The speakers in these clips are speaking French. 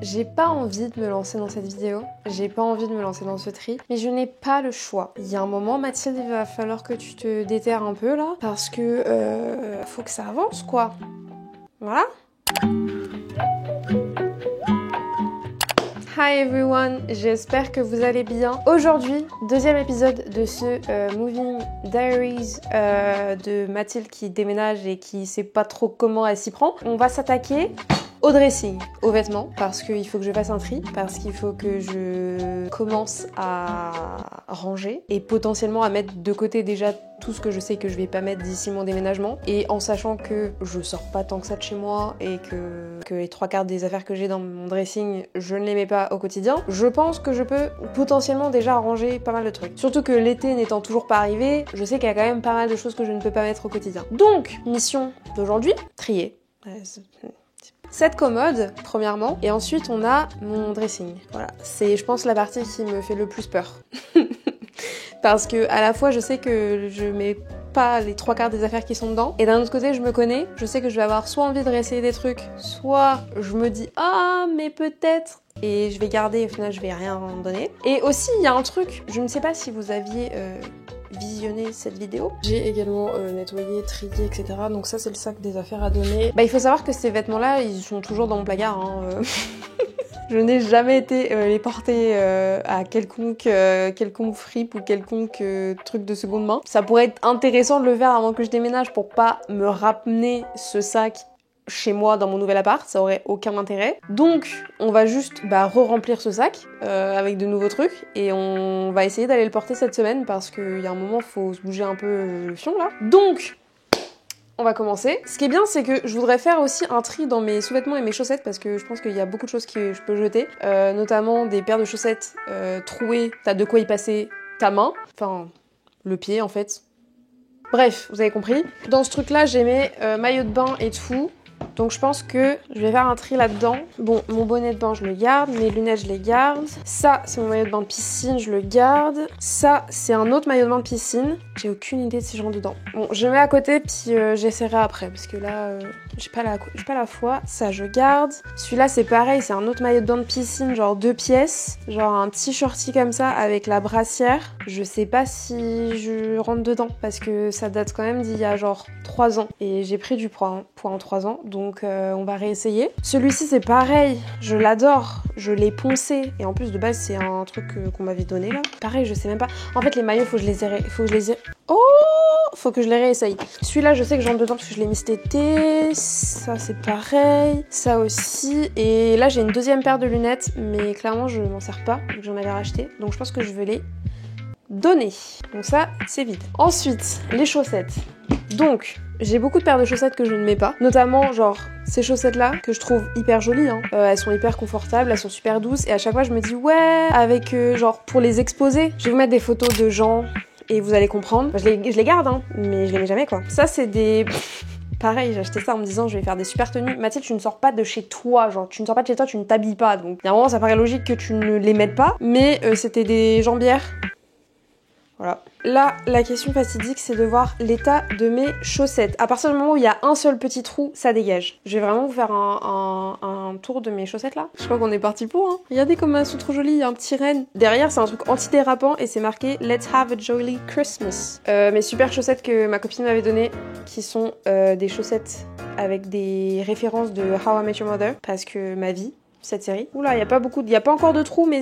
j'ai pas envie de me lancer dans cette vidéo, j'ai pas envie de me lancer dans ce tri, mais je n'ai pas le choix. Il y a un moment, Mathilde, il va falloir que tu te déterres un peu là, parce que faut que ça avance quoi. Voilà. Hi everyone, j'espère que vous allez bien. Aujourd'hui, deuxième épisode de ce Moving Diaries de Mathilde qui déménage et qui sait pas trop comment elle s'y prend. On va s'attaquer au dressing, aux vêtements, parce qu'il faut que je fasse un tri, parce qu'il faut que je commence à ranger et potentiellement à mettre de côté déjà tout ce que je sais que je vais pas mettre d'ici mon déménagement, et en sachant que je sors pas tant que ça de chez moi et que les 3/4 des affaires que j'ai dans mon dressing, je ne les mets pas au quotidien, je pense que je peux potentiellement déjà ranger pas mal de trucs. Surtout que l'été n'étant toujours pas arrivé, je sais qu'il y a quand même pas mal de choses que je ne peux pas mettre au quotidien. Donc, mission d'aujourd'hui, trier. Cette commode, premièrement, et ensuite on a mon dressing. Voilà, c'est je pense la partie qui me fait le plus peur. Parce que à la fois je sais que je mets pas les 3/4 des affaires qui sont dedans, et d'un autre côté je me connais, je sais que je vais avoir soit envie de réessayer des trucs, soit je me dis ah mais peut-être, et je vais garder, au final je vais rien donner. Et aussi il y a un truc, je ne sais pas si vous aviez visionner cette vidéo. J'ai également nettoyé, trié, etc. Donc ça c'est le sac des affaires à donner. Bah il faut savoir que ces vêtements là ils sont toujours dans mon placard hein. Je n'ai jamais été les porter à quelconque fripe ou quelconque truc de seconde main. Ça pourrait être intéressant de le faire avant que je déménage pour pas me ramener ce sac chez moi dans mon nouvel appart, ça aurait aucun intérêt. Donc on va juste re-remplir ce sac avec de nouveaux trucs, et on va essayer d'aller le porter cette semaine parce qu'il y a un moment faut se bouger un peu le fion là. Donc on va commencer. Ce qui est bien, c'est que je voudrais faire aussi un tri dans mes sous-vêtements et mes chaussettes, parce que je pense qu'il y a beaucoup de choses que je peux jeter, notamment des paires de chaussettes trouées, t'as de quoi y passer ta main, enfin le pied en fait. Bref, vous avez compris. Dans ce truc là j'ai mes maillots de bain et tout. Donc je pense que je vais faire un tri là-dedans. Bon, mon bonnet de bain, je le garde. Mes lunettes, je les garde. Ça, c'est mon maillot de bain de piscine, je le garde. Ça, c'est un autre maillot de bain de piscine. J'ai aucune idée de si je rentre dedans. Bon, je mets à côté, puis j'essaierai après. Parce que là, j'ai pas la foi. Ça, je garde. Celui-là, c'est pareil. C'est un autre maillot de bain de piscine, genre 2 pièces. Genre un petit shorty comme ça, avec la brassière. Je sais pas si je rentre dedans. Parce que ça date quand même d'il y a genre 3 ans. Et j'ai pris du poids en 3 ans. Donc on va réessayer. Celui-ci c'est pareil, je l'adore, je l'ai poncé, et en plus de base c'est un truc qu'on m'avait donné là. Pareil, je sais même pas. En fait les maillots faut que je les faut que je les réessaye. Celui-là je sais que j'entre dedans parce que je l'ai mis cet été. Ça c'est pareil, ça aussi. Et là j'ai une deuxième paire de lunettes, mais clairement je m'en sers pas, donc j'en avais racheté. Donc je pense que je vais les donner. Donc ça c'est vide. Ensuite les chaussettes. Donc, j'ai beaucoup de paires de chaussettes que je ne mets pas, notamment genre ces chaussettes là que je trouve hyper jolies hein. Elles sont hyper confortables, elles sont super douces, et à chaque fois je me dis ouais, avec genre pour les exposer, je vais vous mettre des photos de gens et vous allez comprendre. Je les garde hein, mais je les mets jamais quoi. Ça c'est des... Pareil, j'ai acheté ça en me disant je vais faire des super tenues. Mathilde, tu ne sors pas de chez toi, genre tu ne sors pas de chez toi, tu ne t'habilles pas, donc il y a un moment ça paraît logique que tu ne les mettes pas, mais c'était des jambières. Voilà. Là, la question fatidique, c'est de voir l'état de mes chaussettes. À partir du moment où il y a un seul petit trou, ça dégage. Je vais vraiment vous faire un tour de mes chaussettes là. Je crois qu'on est parti pour, hein. Regardez comme elles sont trop jolies, il y a un petit renne. Derrière, c'est un truc antidérapant et c'est marqué « Let's have a jolly Christmas ». Mes super chaussettes que ma copine m'avait données, qui sont des chaussettes avec des références de How I Met Your Mother, parce que ma vie, cette série. Oula, il y a pas encore de trous, mais...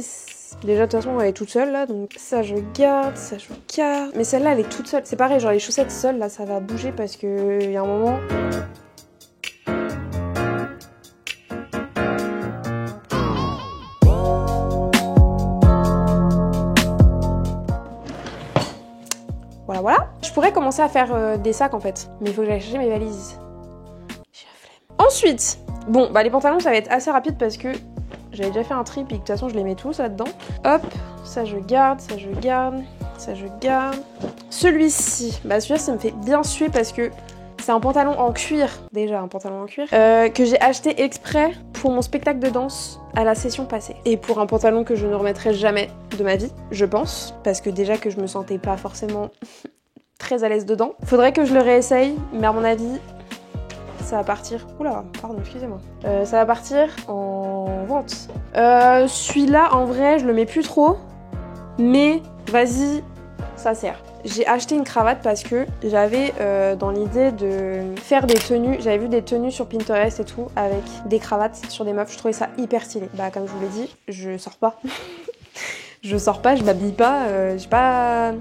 Déjà de toute façon elle est toute seule là, donc ça je garde, ça je garde. Mais celle-là elle est toute seule, c'est pareil, genre les chaussettes seules là ça va bouger parce que il y a un moment... Voilà. Je pourrais commencer à faire des sacs en fait, mais il faut que j'aille chercher mes valises. J'ai la flemme. Ensuite, bon bah les pantalons ça va être assez rapide parce que j'avais déjà fait un tri, puis de toute façon je les mets tous là-dedans. Hop, ça je garde, ça je garde, ça je garde. Celui-ci, bah celui-là ça me fait bien suer parce que c'est un pantalon en cuir, déjà un pantalon en cuir, que j'ai acheté exprès pour mon spectacle de danse à la session passée. Et pour un pantalon que je ne remettrai jamais de ma vie, je pense, parce que déjà que je me sentais pas forcément très à l'aise dedans. Faudrait que je le réessaye, mais à mon avis... ça va partir... Oula, pardon, excusez-moi. Ça va partir en en vente. Celui-là, en vrai, je le mets plus trop. Mais, vas-y, ça sert. J'ai acheté une cravate parce que j'avais dans l'idée de faire des tenues. J'avais vu des tenues sur Pinterest et tout avec des cravates sur des meufs. Je trouvais ça hyper stylé. Bah comme je vous l'ai dit, je sors pas. Je sors pas, je m'habille pas. J'ai pas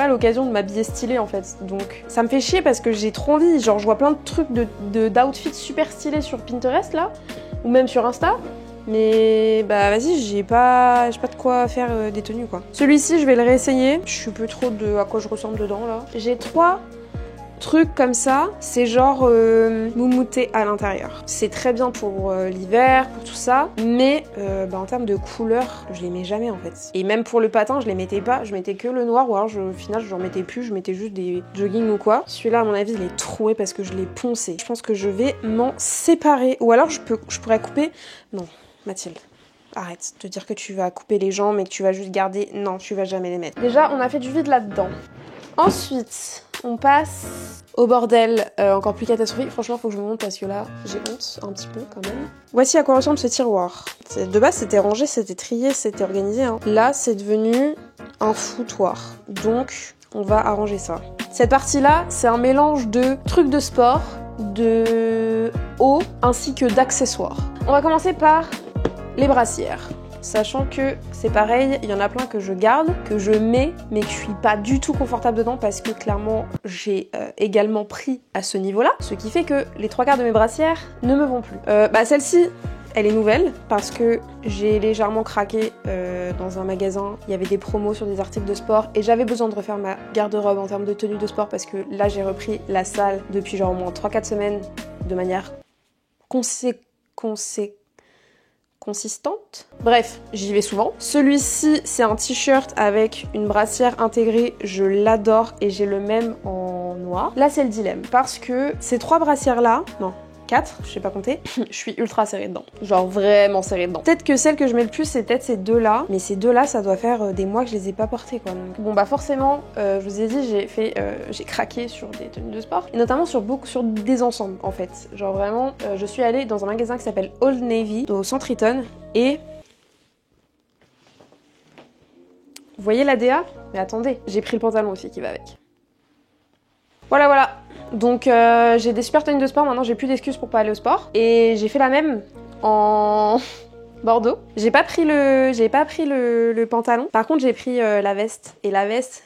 l'occasion de m'habiller stylé en fait. Donc ça me fait chier parce que j'ai trop envie. Genre je vois plein de trucs d'outfits super stylés sur Pinterest là. Ou même sur Insta. Mais bah vas-y, j'ai pas de quoi faire des tenues quoi. Celui-ci, je vais le réessayer. Je suis peu trop de à quoi je ressemble dedans là. J'ai 3 trucs comme ça. C'est genre moumouté à l'intérieur. C'est très bien pour l'hiver, pour tout ça. Mais en termes de couleur, je les mets jamais en fait. Et même pour le patin, je les mettais pas. Je mettais que le noir ou alors au final, je n'en mettais plus. Je mettais juste des jogging ou quoi. Celui-là, à mon avis, il est troué parce que je l'ai poncé. Je pense que je vais m'en séparer. Ou alors, je pourrais couper... Non. Mathilde, arrête de dire que tu vas couper les jambes mais que tu vas juste garder. Non, tu vas jamais les mettre. Déjà, on a fait du vide là-dedans. Ensuite, on passe au bordel encore plus catastrophique. Franchement, faut que je me monte parce que là, j'ai honte un petit peu quand même. Voici à quoi ressemble ce tiroir. De base, c'était rangé, c'était trié, c'était organisé. Hein. Là, c'est devenu un foutoir. Donc, on va arranger ça. Cette partie-là, c'est un mélange de trucs de sport, de haut ainsi que d'accessoires. On va commencer par les brassières. Sachant que c'est pareil, il y en a plein que je garde, que je mets, mais que je suis pas du tout confortable dedans parce que clairement j'ai également pris à ce niveau-là. Ce qui fait que les 3/4 de mes brassières ne me vont plus. Celle-ci, elle est nouvelle parce que j'ai légèrement craqué dans un magasin. Il y avait des promos sur des articles de sport et j'avais besoin de refaire ma garde-robe en termes de tenue de sport parce que là j'ai repris la salle depuis genre au moins 3-4 semaines de manière consistante. Bref, j'y vais souvent. Celui-ci, c'est un t-shirt avec une brassière intégrée. Je l'adore et j'ai le même en noir. Là, c'est le dilemme parce que ces 3 brassières-là, non, 4, je sais pas compter, je suis ultra serrée dedans. Genre vraiment serrée dedans. Peut-être que celle que je mets le plus, c'est peut-être ces 2-là. Mais ces 2-là, ça doit faire des mois que je les ai pas portées quoi. Donc, bon bah forcément, je vous ai dit, j'ai craqué sur des tenues de sport. Et notamment sur des ensembles en fait. Genre vraiment, je suis allée dans un magasin qui s'appelle Old Navy, au Centre Eaton. Et... Vous voyez la DA? Mais attendez, j'ai pris le pantalon aussi qui va avec. Voilà. Donc j'ai des super tenues de sport, maintenant j'ai plus d'excuses pour pas aller au sport. Et j'ai fait la même en bordeaux. J'ai pas pris le pantalon. Par contre j'ai pris la veste. Et la veste...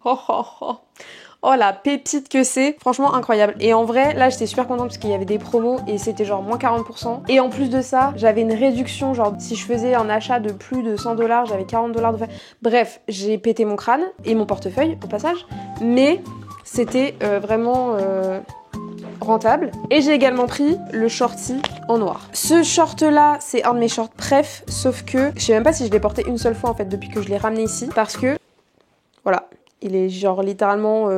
Oh la pépite que c'est, franchement incroyable. Et en vrai, là j'étais super contente parce qu'il y avait des promos et c'était genre moins 40%. Et en plus de ça, j'avais une réduction, genre si je faisais un achat de plus de 100$, j'avais 40$ de frais. Bref, j'ai pété mon crâne et mon portefeuille au passage. Mais c'était vraiment rentable. Et j'ai également pris le shorty en noir. Ce short là, c'est un de mes shorts préf, sauf que je sais même pas si je l'ai porté une seule fois en fait depuis que je l'ai ramené ici. Parce que, voilà. Il est genre littéralement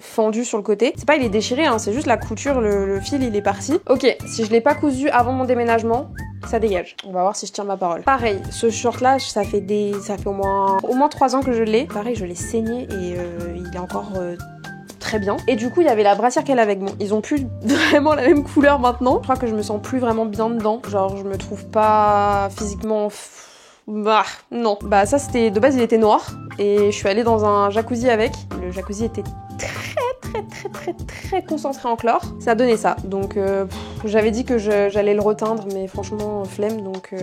fendu sur le côté. C'est pas il est déchiré, hein, c'est juste la couture, le fil il est parti. Ok, si je l'ai pas cousu avant mon déménagement, ça dégage. On va voir si je tiens ma parole. Pareil, ce short là, ça fait au moins 3 ans que je l'ai. Pareil, je l'ai saigné et il est encore... très bien. Et du coup, il y avait la brassière qu'elle avait. Bon, ils ont plus vraiment la même couleur maintenant. Je crois que je me sens plus vraiment bien dedans. Genre, je me trouve pas physiquement... Bah, non. Bah, ça, c'était... De base, il était noir. Et je suis allée dans un jacuzzi avec. Le jacuzzi était très concentré en chlore. Ça a donné ça. Donc, j'avais dit que j'allais le reteindre, mais franchement, flemme. Donc,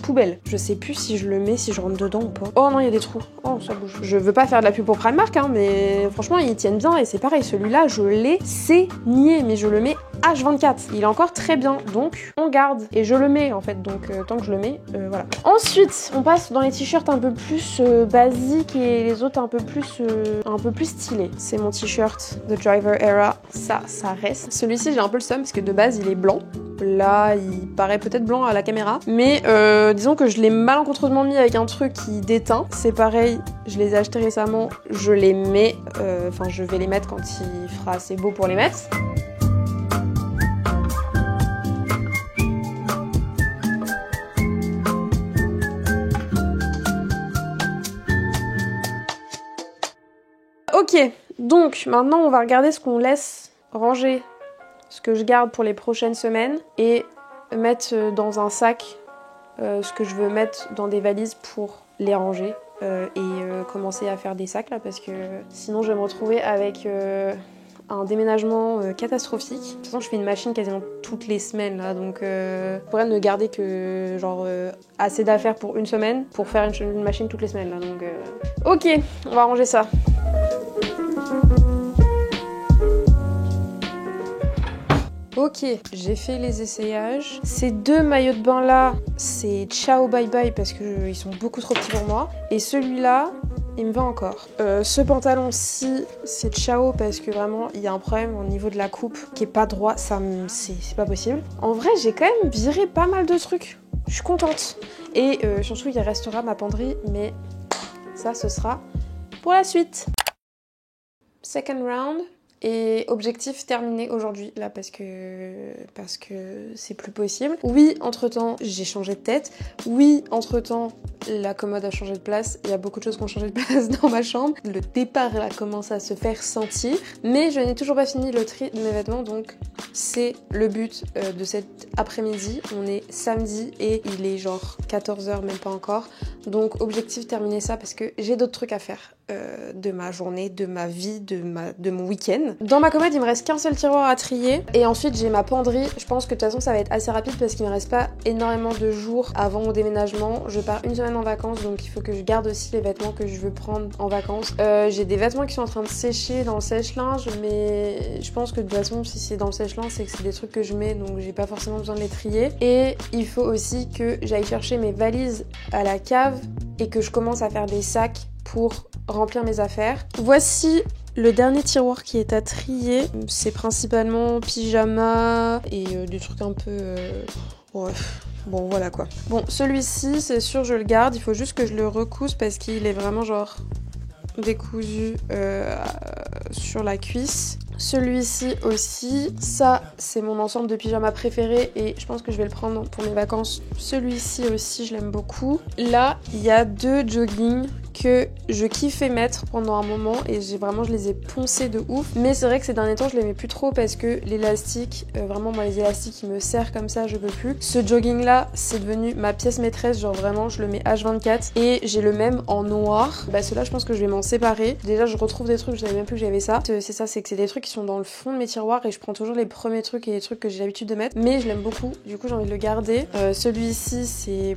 poubelle. Je sais plus si je le mets, si je rentre dedans ou pas. Oh non, il y a des trous. Oh, ça bouge. Je veux pas faire de la pub pour Primark, hein, mais franchement, ils tiennent bien. Et c'est pareil, celui-là, je l'ai saigné, mais je le mets H24. Il est encore très bien, donc on garde. Et je le mets, en fait. Donc, tant que je le mets, voilà. Ensuite, on passe dans les t-shirts un peu plus basiques et les autres un peu plus stylés. C'est mon t-shirt The Driver Era. Ça reste. Celui-ci, j'ai un peu le seum parce que de base, il est blanc. Là, il paraît peut-être blanc à la caméra. Mais disons que je l'ai malencontreusement mis avec un truc qui déteint. C'est pareil, je les ai achetés récemment. Je les mets... Enfin, je vais les mettre quand il fera assez beau pour les mettre. Ok, donc maintenant on va regarder ce qu'on laisse ranger, ce que je garde pour les prochaines semaines et mettre dans un sac ce que je veux mettre dans des valises pour les ranger et commencer à faire des sacs là parce que sinon je vais me retrouver avec un déménagement catastrophique. De toute façon je fais une machine quasiment toutes les semaines là donc je pourrais ne garder que genre assez d'affaires pour une semaine pour faire une machine toutes les semaines là donc ok, on va ranger ça. Ok, j'ai fait les essayages. Ces 2 maillots de bain là, c'est ciao bye bye parce que ils sont beaucoup trop petits pour moi. Et celui-là, il me va encore. Ce pantalon-ci, c'est ciao parce que vraiment, il y a un problème au niveau de la coupe qui est pas droit. C'est pas possible. En vrai, j'ai quand même viré pas mal de trucs. Je suis contente. Et surtout, il restera ma penderie, mais ça, ce sera pour la suite. Second round. Et objectif terminé aujourd'hui, là, parce que c'est plus possible. Oui, entre-temps, j'ai changé de tête. Oui, entre-temps, la commode a changé de place. Il y a beaucoup de choses qui ont changé de place dans ma chambre. Le départ, là, commence à se faire sentir. Mais je n'ai toujours pas fini le tri de mes vêtements, donc c'est le but de cet après-midi. On est samedi et il est genre 14h, même pas encore. Donc, objectif terminer ça parce que j'ai d'autres trucs à faire. De ma journée, de ma vie, de mon week-end. Dans ma commode, il me reste qu'un seul tiroir à trier. Et ensuite, j'ai ma penderie. Je pense que de toute façon, ça va être assez rapide parce qu'il me reste pas énormément de jours avant mon déménagement. Je pars une semaine en vacances, donc il faut que je garde aussi les vêtements que je veux prendre en vacances. J'ai des vêtements qui sont en train de sécher dans le sèche-linge, mais je pense que de toute façon, si c'est dans le sèche-linge, c'est que c'est des trucs que je mets, donc j'ai pas forcément besoin de les trier. Et il faut aussi que j'aille chercher mes valises à la cave et que je commence à faire des sacs pour remplir mes affaires. Voici le dernier tiroir qui est à trier. C'est principalement pyjama et des trucs un peu... ouais. Bon, voilà quoi. Bon, celui-ci, c'est sûr, je le garde. Il faut juste que je le recouse parce qu'il est vraiment genre décousu sur la cuisse. Celui-ci aussi, ça c'est mon ensemble de pyjamas préféré et je pense que je vais le prendre pour mes vacances. Celui-ci aussi je l'aime beaucoup. Là il y a 2 joggings que je kiffais mettre pendant un moment et je les ai poncés de ouf. Mais c'est vrai que ces derniers temps je les mets plus trop parce que l'élastique, vraiment moi les élastiques ils me serrent comme ça, je peux plus. Ce jogging là c'est devenu ma pièce maîtresse, genre vraiment je le mets H24 et j'ai le même en noir. Bah ceux-là je pense que je vais m'en séparer. Déjà je retrouve des trucs, je savais même plus que j'avais ça. C'est ça, c'est que c'est des trucs qui sont dans le fond de mes tiroirs et je prends toujours les premiers trucs et les trucs que j'ai l'habitude de mettre. Mais je l'aime beaucoup, du coup j'ai envie de le garder. Celui-ci c'est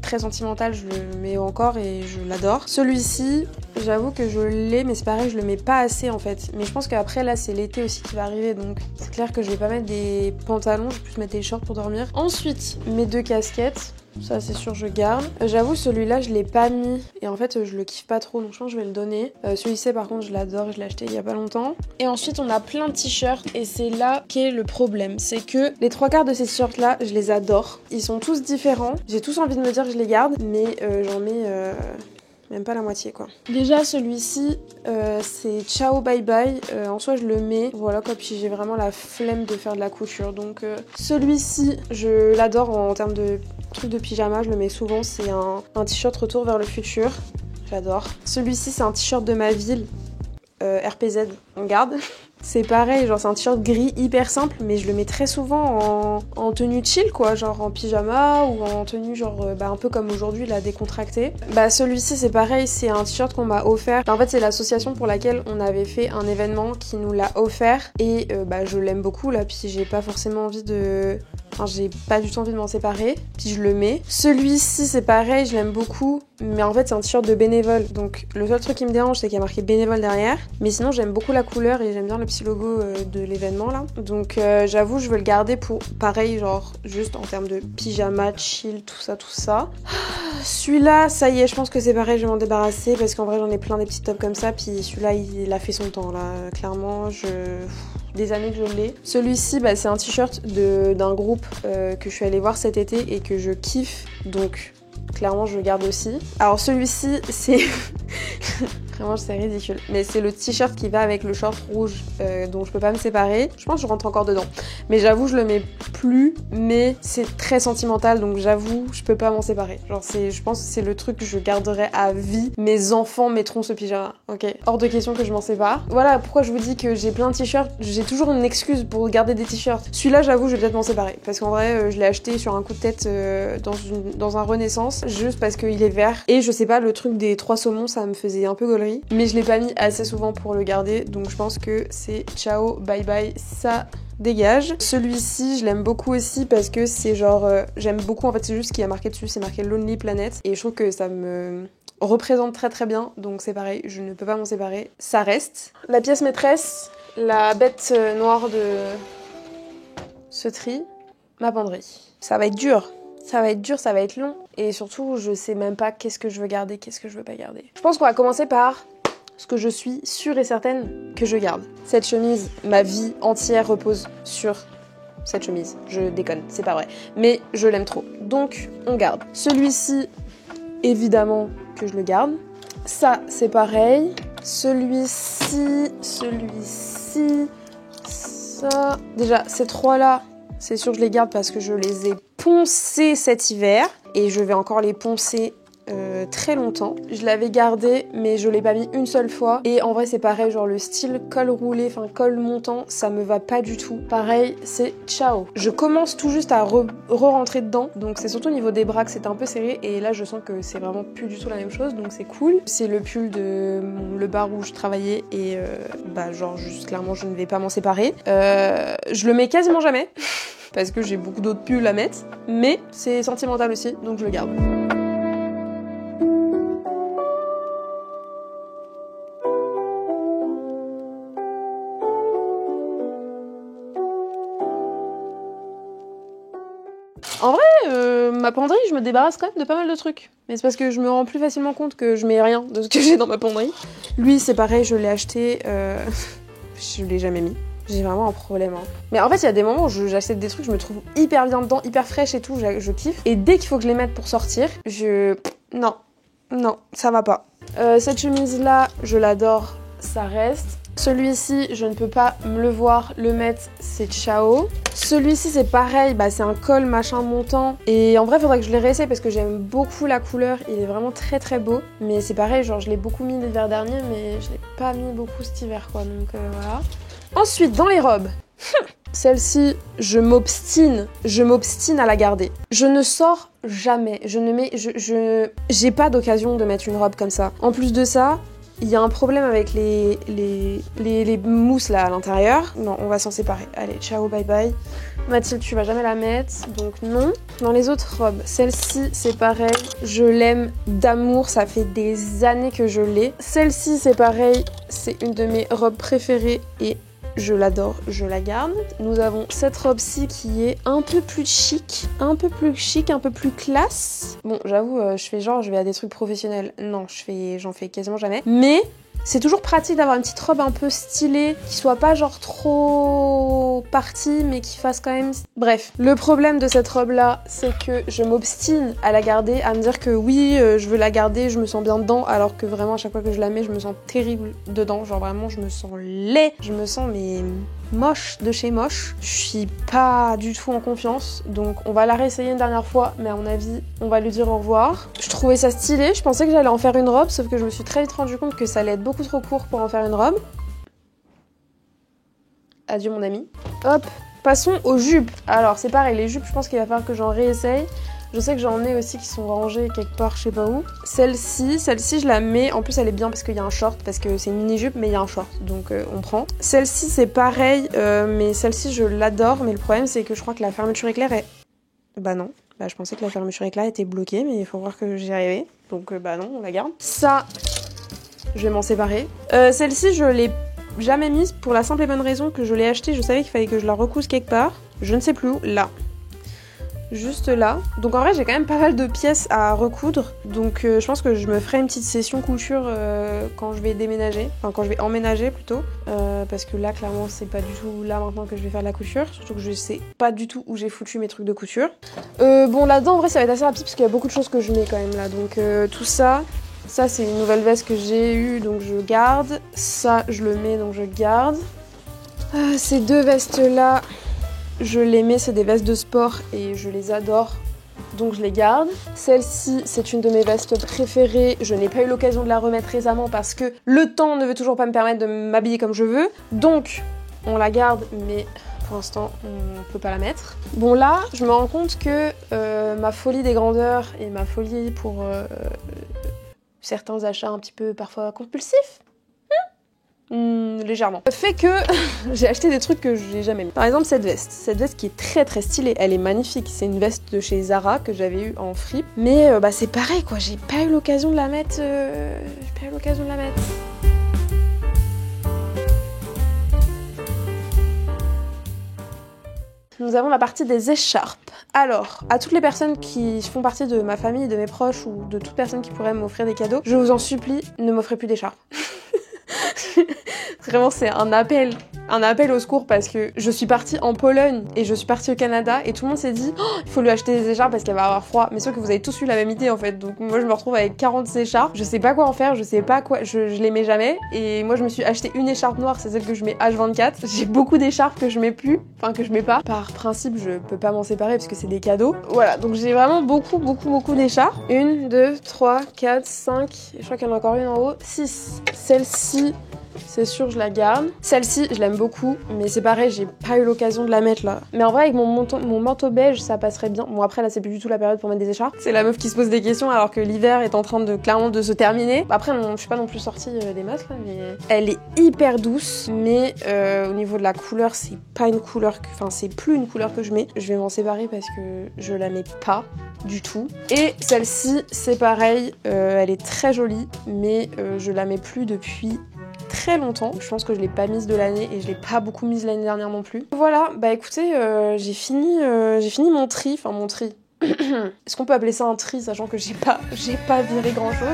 très sentimental, je le mets encore et je l'adore. Celui-ci, j'avoue que je l'ai, mais c'est pareil, je le mets pas assez en fait. Mais je pense qu'après là, c'est l'été aussi qui va arriver, donc c'est clair que je vais pas mettre des pantalons, je vais plus mettre des shorts pour dormir. Ensuite, mes 2 casquettes. Ça c'est sûr je garde. J'avoue celui-là je l'ai pas mis et en fait je le kiffe pas trop donc je pense que je vais le donner. Celui-ci par contre je l'adore, je l'ai acheté il y a pas longtemps. Et ensuite on a plein de t-shirts et c'est là qu'est le problème. C'est que les 3/4 de ces t-shirts là je les adore. Ils sont tous différents. J'ai tous envie de me dire que je les garde mais j'en mets... même pas la moitié quoi. Déjà celui-ci c'est ciao bye bye, en soi je le mets, voilà quoi, puis j'ai vraiment la flemme de faire de la couture donc celui-ci je l'adore en termes de trucs de pyjama, je le mets souvent, c'est un t-shirt retour vers le futur, j'adore. Celui-ci c'est un t-shirt de ma ville, RPZ, on garde. C'est pareil, genre c'est un t-shirt gris hyper simple, mais je le mets très souvent en tenue chill quoi, genre en pyjama ou en tenue genre un peu comme aujourd'hui là, décontractée. Bah celui-ci c'est pareil, c'est un t-shirt qu'on m'a offert. En fait c'est l'association pour laquelle on avait fait un événement qui nous l'a offert et je l'aime beaucoup là, puis j'ai pas forcément envie de... Enfin, j'ai pas du tout envie de m'en séparer, puis je le mets. Celui-ci c'est pareil, je l'aime beaucoup, mais en fait c'est un t-shirt de bénévole, donc le seul truc qui me dérange c'est qu'il y a marqué bénévole derrière, mais sinon j'aime beaucoup la couleur et j'aime bien le petit logo de l'événement là. Donc j'avoue je veux le garder pour pareil, genre juste en termes de pyjama, chill, tout ça. Celui-là, ça y est, je pense que c'est pareil, je vais m'en débarrasser parce qu'en vrai j'en ai plein des petits tops comme ça, puis celui-là il a fait son temps là, clairement des années que je l'ai. Celui-ci, c'est un t-shirt d'un groupe que je suis allée voir cet été et que je kiffe, donc clairement je le garde aussi. Alors celui-ci, c'est... Vraiment, c'est ridicule. Mais c'est le t-shirt qui va avec le short rouge dont je peux pas me séparer. Je pense que je rentre encore dedans. Mais j'avoue, je le mets plus, mais c'est très sentimental, donc j'avoue, je peux pas m'en séparer. Genre, je pense que c'est le truc que je garderai à vie. Mes enfants mettront ce pyjama, ok? Hors de question que je m'en sépare. Voilà pourquoi je vous dis que j'ai plein de t-shirts. J'ai toujours une excuse pour garder des t-shirts. Celui-là, j'avoue, je vais peut-être m'en séparer. Parce qu'en vrai, je l'ai acheté sur un coup de tête dans un Renaissance, juste parce qu'il est vert. Et je sais pas, le truc des 3 saumons, ça me faisait un peu gaulerie. Mais je l'ai pas mis assez souvent pour le garder, donc je pense que c'est ciao, bye bye, ça dégage. Celui-ci, je l'aime beaucoup aussi parce que c'est genre... j'aime beaucoup, en fait, c'est juste ce qui a marqué dessus, c'est marqué Lonely Planet. Et je trouve que ça me représente très très bien, donc c'est pareil, je ne peux pas m'en séparer. Ça reste. La pièce maîtresse, la bête noire de ce tri, ma penderie. Ça va être dur. Ça va être dur, ça va être long. Et surtout, je sais même pas qu'est-ce que je veux garder, qu'est-ce que je veux pas garder. Je pense qu'on va commencer par ce que je suis sûre et certaine que je garde. Cette chemise, ma vie entière repose sur cette chemise. Je déconne, c'est pas vrai. Mais je l'aime trop. Donc, on garde. Celui-ci, évidemment que je le garde. Ça, c'est pareil. Celui-ci, ça... Déjà, ces 3-là, c'est sûr que je les garde parce que je les ai poncés cet hiver. Et je vais encore les poncer très longtemps. Je l'avais gardé, mais je l'ai pas mis une seule fois. Et en vrai, c'est pareil, genre le style col roulé, enfin col montant, ça me va pas du tout. Pareil, c'est ciao. Je commence tout juste à re-rentrer dedans, donc c'est surtout au niveau des bras que c'était un peu serré. Et là, je sens que c'est vraiment plus du tout la même chose, donc c'est cool. C'est le pull de le bar où je travaillais et genre juste clairement, je ne vais pas m'en séparer. Je le mets quasiment jamais. Parce que j'ai beaucoup d'autres pulls à mettre, mais c'est sentimental aussi, donc je le garde. En vrai, ma penderie, je me débarrasse quand même de pas mal de trucs. Mais c'est parce que je me rends plus facilement compte que je mets rien de ce que j'ai dans ma penderie. Lui, c'est pareil, je l'ai acheté, je l'ai jamais mis. J'ai vraiment un problème. Hein. Mais en fait, il y a des moments où j'achète des trucs, je me trouve hyper bien dedans, hyper fraîche et tout, je kiffe. Et dès qu'il faut que je les mette pour sortir, Non, ça va pas. Cette chemise-là, je l'adore, ça reste. Celui-ci, je ne peux pas me le voir, le mettre, c'est ciao. Celui-ci, c'est pareil, c'est un col machin montant. Et en vrai, faudrait que je les réessaye parce que j'aime beaucoup la couleur. Il est vraiment très très beau. Mais c'est pareil, genre je l'ai beaucoup mis l'hiver dernier, mais je l'ai pas mis beaucoup cet hiver, quoi. Donc voilà. Ensuite, dans les robes. Celle-ci, je m'obstine à la garder. Je ne sors jamais. J'ai pas d'occasion de mettre une robe comme ça. En plus de ça, il y a un problème avec les mousses là à l'intérieur. Non, on va s'en séparer. Allez, ciao, bye bye. Mathilde, tu vas jamais la mettre, donc non. Dans les autres robes, celle-ci, c'est pareil. Je l'aime d'amour, ça fait des années que je l'ai. Celle-ci, c'est pareil. C'est une de mes robes préférées et je l'adore, je la garde. Nous avons cette robe-ci qui est un peu plus chic, un peu plus classe. Bon, j'avoue, je fais genre, je vais à des trucs professionnels. Non, j'en fais quasiment jamais. Mais c'est toujours pratique d'avoir une petite robe un peu stylée, qui soit pas genre trop partie, mais qui fasse quand même... Bref, le problème de cette robe-là, c'est que je m'obstine à la garder, à me dire que oui, je veux la garder, je me sens bien dedans, alors que vraiment, à chaque fois que je la mets, je me sens terrible dedans. Genre vraiment, je me sens laid. Je me sens, mais... moche de chez moche. Je suis pas du tout en confiance, donc on va la réessayer une dernière fois, mais à mon avis, on va lui dire au revoir. Je trouvais ça stylé, je pensais que j'allais en faire une robe, sauf que je me suis très vite rendu compte que ça allait être beaucoup trop court pour en faire une robe. Adieu mon ami. Hop, passons aux jupes. Alors c'est pareil, les jupes, je pense qu'il va falloir que j'en réessaye. Je sais que j'en ai aussi qui sont rangées quelque part, je sais pas où. Celle-ci, je la mets. En plus, elle est bien parce qu'il y a un short, parce que c'est une mini-jupe, mais il y a un short, donc on prend. Celle-ci, c'est pareil, mais celle-ci, je l'adore. Mais le problème, c'est que je crois que la fermeture éclair est... Bah non. Bah je pensais que la fermeture éclair était bloquée, mais il faut voir que j'y arrivais. Donc bah non, on la garde. Ça, je vais m'en séparer. Celle-ci, je l'ai jamais mise pour la simple et bonne raison que je l'ai achetée. Je savais qu'il fallait que je la recouse quelque part. Je ne sais plus où. Là. Juste là. Donc en vrai j'ai quand même pas mal de pièces à recoudre. Donc je pense que je me ferai une petite session couture quand je vais déménager. Enfin quand je vais emménager plutôt. Parce que là clairement c'est pas du tout là maintenant que je vais faire la couture. Surtout que je sais pas du tout où j'ai foutu mes trucs de couture. Bon là-dedans en vrai ça va être assez rapide parce qu'il y a beaucoup de choses que je mets quand même là. Donc tout ça Ça c'est une nouvelle veste que j'ai eue donc je garde. Ça je le mets donc je garde. Ces deux vestes là, je les mets, c'est des vestes de sport et je les adore. Donc je les garde. Celle-ci, c'est une de mes vestes préférées. Je n'ai pas eu l'occasion de la remettre récemment parce que le temps ne veut toujours pas me permettre de m'habiller comme je veux. Donc on la garde, mais pour l'instant on peut pas la mettre. Bon là, je me rends compte que ma folie des grandeurs et ma folie pour certains achats un petit peu parfois compulsifs, légèrement, fait que j'ai acheté des trucs que j'ai jamais mis. Par exemple cette veste qui est très très stylée, elle est magnifique, c'est une veste de chez Zara que j'avais eue en fripe, mais c'est pareil quoi, j'ai pas eu l'occasion de la mettre, Nous avons la partie des écharpes. Alors, à toutes les personnes qui font partie de ma famille, de mes proches ou de toute personne qui pourrait m'offrir des cadeaux, je vous en supplie, ne m'offrez plus d'écharpes. Vraiment, c'est un appel au secours parce que je suis partie en Pologne et je suis partie au Canada et tout le monde s'est dit oh, il faut lui acheter des écharpes parce qu'elle va avoir froid. Mais sauf que vous avez tous eu la même idée en fait. Donc moi je me retrouve avec 40 écharpes. Je sais pas quoi en faire, je les mets jamais. Et moi je me suis acheté une écharpe noire, c'est celle que je mets H24. J'ai beaucoup d'écharpes que je mets plus, enfin que je mets pas. Par principe, je peux pas m'en séparer parce que c'est des cadeaux. Voilà, donc j'ai vraiment beaucoup d'écharpes. 1, 2, 3, 4, 5, je crois qu'il y en a encore une en haut. 6. Celle-ci, c'est sûr, je la garde. Celle-ci, je l'aime beaucoup, mais c'est pareil, j'ai pas eu l'occasion de la mettre là. Mais en vrai, avec mon manteau beige, ça passerait bien. Bon, après, là, c'est plus du tout la période pour mettre des écharpes. C'est la meuf qui se pose des questions alors que l'hiver est en train de clairement de se terminer. Après, je suis pas non plus sortie des masses là, mais elle est hyper douce, mais au niveau de la couleur, c'est pas une couleur que... Enfin, c'est plus une couleur que je mets. Je vais m'en séparer parce que je la mets pas du tout. Et celle-ci, c'est pareil, elle est très jolie, mais je la mets plus depuis très longtemps. Je pense que je l'ai pas mise de l'année et je l'ai pas beaucoup mise l'année dernière non plus. Voilà, bah écoutez, j'ai fini mon tri, enfin mon tri. Est-ce qu'on peut appeler ça un tri sachant que j'ai pas viré grand chose?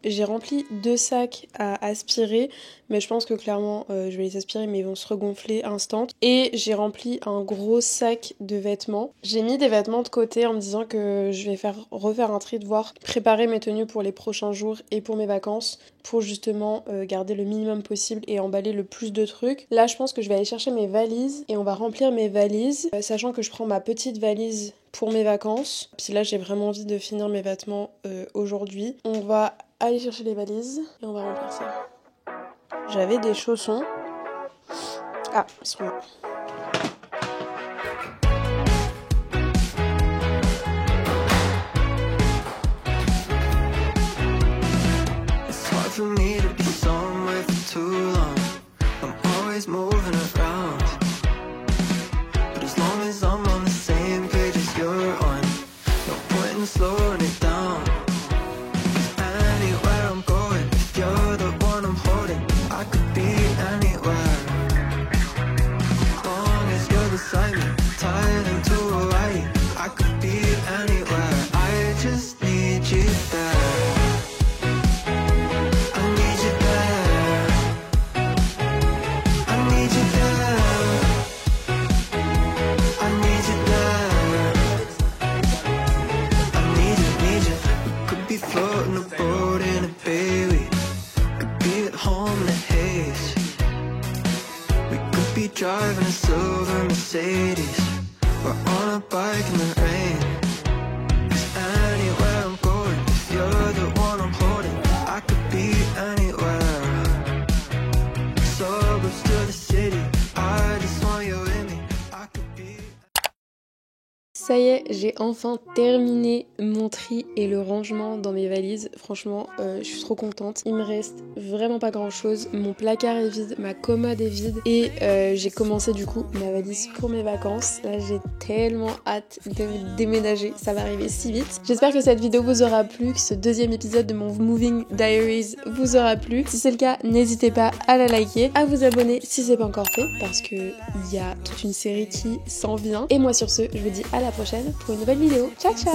J'ai rempli 2 sacs à aspirer, mais je pense que clairement je vais les aspirer mais ils vont se regonfler instant. Et j'ai rempli un gros sac de vêtements. J'ai mis des vêtements de côté en me disant que je vais refaire un tri, de voir préparer mes tenues pour les prochains jours et pour mes vacances, pour justement garder le minimum possible et emballer le plus de trucs. Là je pense que je vais aller chercher mes valises et on va remplir mes valises, sachant que je prends ma petite valise pour mes vacances. Puis là j'ai vraiment envie de finir mes vêtements aujourd'hui. On va aller chercher les valises et on va remplir ça. J'avais des chaussons. Ah, ils sont là. Driving a silver Mercedes or on a bike in the rain. 'Cause anywhere I'm going, if you're the one I'm holding, I could be anywhere. Suburbs to the city, I just want you in me. I could be. Ça y est, j'ai enfin terminé mon tri et le rangement dans mes valises. Franchement, je suis trop contente. Il me reste vraiment pas grand chose. Mon placard est vide, ma commode est vide et j'ai commencé du coup ma valise pour mes vacances. Là, j'ai tellement hâte de déménager. Ça va arriver si vite. J'espère que cette vidéo vous aura plu, que ce deuxième épisode de mon Moving Diaries vous aura plu. Si c'est le cas, n'hésitez pas à la liker, à vous abonner si c'est pas encore fait parce que il y a toute une série qui s'en vient. Et moi sur ce, je vous dis à la prochaine pour une nouvelle vidéo. Ciao ciao!